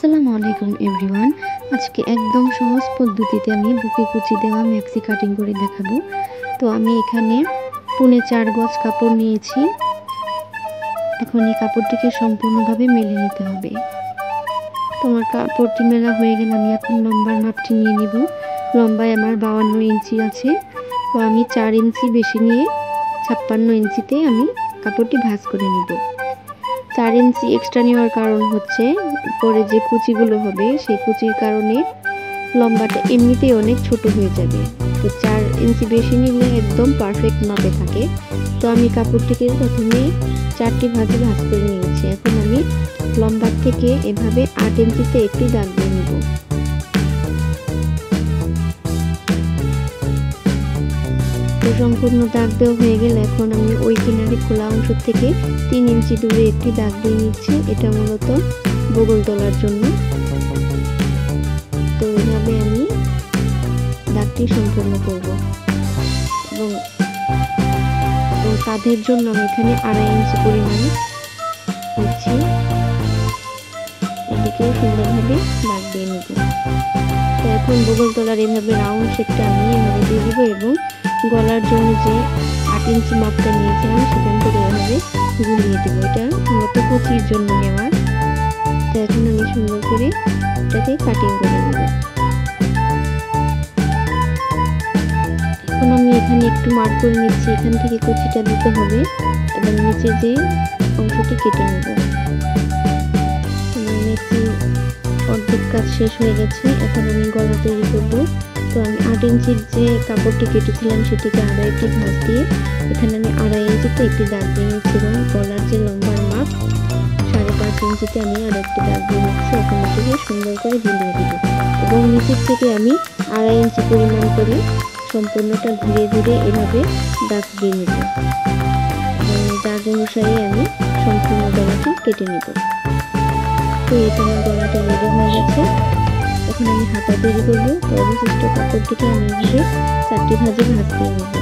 আসসালামু আলাইকুম এভরিওয়ান। আজকে একদম সহজ পদ্ধতিতে আমি বুকে কুচি দেওয়া ম্যাক্সি কাটিং করে দেখাবো। তো আমি এখানে 4.5 গজ কাপড় নিয়েছি। এখন এই কাপড়টিকে সম্পূর্ণভাবে মেলে নিতে হবে। তোমার কাপড়টি মেলা হয়ে গেলে আমি এখন লম্বার মাপটি নিয়ে নিব। লম্বায় আমার 52 ইঞ্চি আছে, তো আমি 4 ইঞ্চি বেশি নিয়ে 56 ইঞ্চিতে আমি কাপড়টি ভাঁজ করে নিব। 4 ইঞ্চি এক্সট্রা নেওয়ার কারণ হচ্ছে পরে যে কুচিগুলো হবে সেই কুচির কারণে লম্বাটা এমনিতেই অনেক ছোট হয়ে যাবে। তো 4 ইঞ্চি বেশি নিলে একদম পারফেক্ট মাপে থাকে। তো আমি কাপড়টিকে প্রথমে 4টি ভাঁজে ভাঁজ করে নিয়েছি। এখন আমি লম্বার থেকে এভাবে 8 ইঞ্চিতে একটি দাগ দিয়ে নেব। সম্পূর্ণ দাগ দেওয়া হয়ে গেলে এখন আমি ওই কিনারে খোলা অংশ থেকে 3 ইঞ্চি দূরে একটি দাগ দিয়ে নিচ্ছি। এটা মূলত বগল তোলার জন্য। তো এইভাবে আমি দাগটি সম্পূর্ণ করব এবং কাঁধের জন্য আমি এখানে 2.5 ইঞ্চি পরিমাণ নিচ্ছি। এদিকেও সুন্দরভাবে দাগ দিয়ে নেব। তো এখন বগল তোলার এইভাবে রাউন্ড শেপটা আমি এভাবে দিয়ে দেবো এবং গলার জন্য যে 8 ইঞ্চি মাপটা নিয়েছিলাম সেখান থেকে এভাবে গুলিয়ে দেবো। এটা মূলত কুচির জন্য নেওয়ার। তো এখন আমি সুন্দর করে এটাকে কাটিং করে নেব। এখন আমি এখানে একটু মার্ক করে নিচ্ছি, এখান থেকে কুচিটা দিতে হবে এবং নিচে যে অংশটি কেটে নেব। মেক্সি অর্ধেক কাজ শেষ হয়ে গেছে। এখন আমি গলা তৈরি করব। তো আমি 8 ইঞ্চির যে কাপড়টি কেটেছিলাম সেটিকে আরও একটি ভাঁজ দিয়ে এখানে আমি 2.5 ইঞ্চিতে একটি দাগ দিয়ে নিচ্ছি এবং গলার যে লম্বার মাপ 5.5 ইঞ্চিতে আমি আরও একটি দাগ দিয়ে নিচ্ছি। এখন এটিকে সুন্দর করে ঝুলিয়ে দিব এবং নিচের থেকে আমি 2.5 ইঞ্চি পরিমাণ করে সম্পূর্ণটা ধীরে ধীরে এভাবে দাগ দিয়ে নেব এবং দাগ অনুসারে আমি সম্পূর্ণ গলাটি কেটে নেব। তো এটা আমার গলাটা রেডি হয়ে গেছে। এখন আমি হাতা তৈরি করবো। তো অবশিষ্ট কাপড়টিকে আমি এভাবে 4টি ভাঁজে ভাঁজ দিয়ে নেব।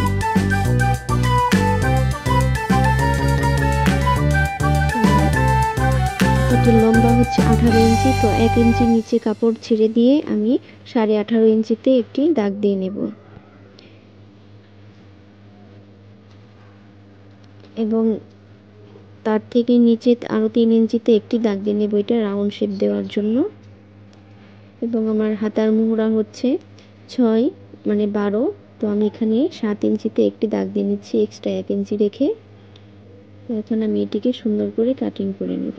এটির লম্বা হচ্ছে 18 ইঞ্চি। তো 1 ইঞ্চি নিচে কাপড় ছেড়ে দিয়ে আমি 18.5 ইঞ্চিতে একটি দাগ দিয়ে নেব এবং তার থেকে নিচে আরও 3 ইঞ্চিতে একটি দাগ দিয়ে নেব, এটা রাউন্ড শেপ দেওয়ার জন্য। এবং আমার হাতার মুহুরা হচ্ছে 6 মানে 12। তো আমি এখানে 7 ইঞ্চিতে একটি দাগ দিয়ে নিচ্ছি এক্সট্রা 1 ইঞ্চি রেখে। এখন আমি এটিকে সুন্দর করে কাটিং করে নেব।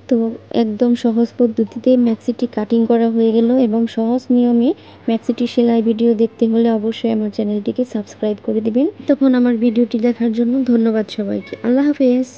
তো একদম সহজ পদ্ধতিতে ম্যাক্সিটি কাটিং করা হয়ে গেল এবং সহজ নিয়মে ম্যাক্সিটি সেলাই ভিডিও দেখতে হলে অবশ্যই আমার চ্যানেলটিকে সাবস্ক্রাইব করে দিবেন। তখন আমার ভিডিওটি দেখার জন্য ধন্যবাদ সবাইকে। আল্লাহ হাফেজ।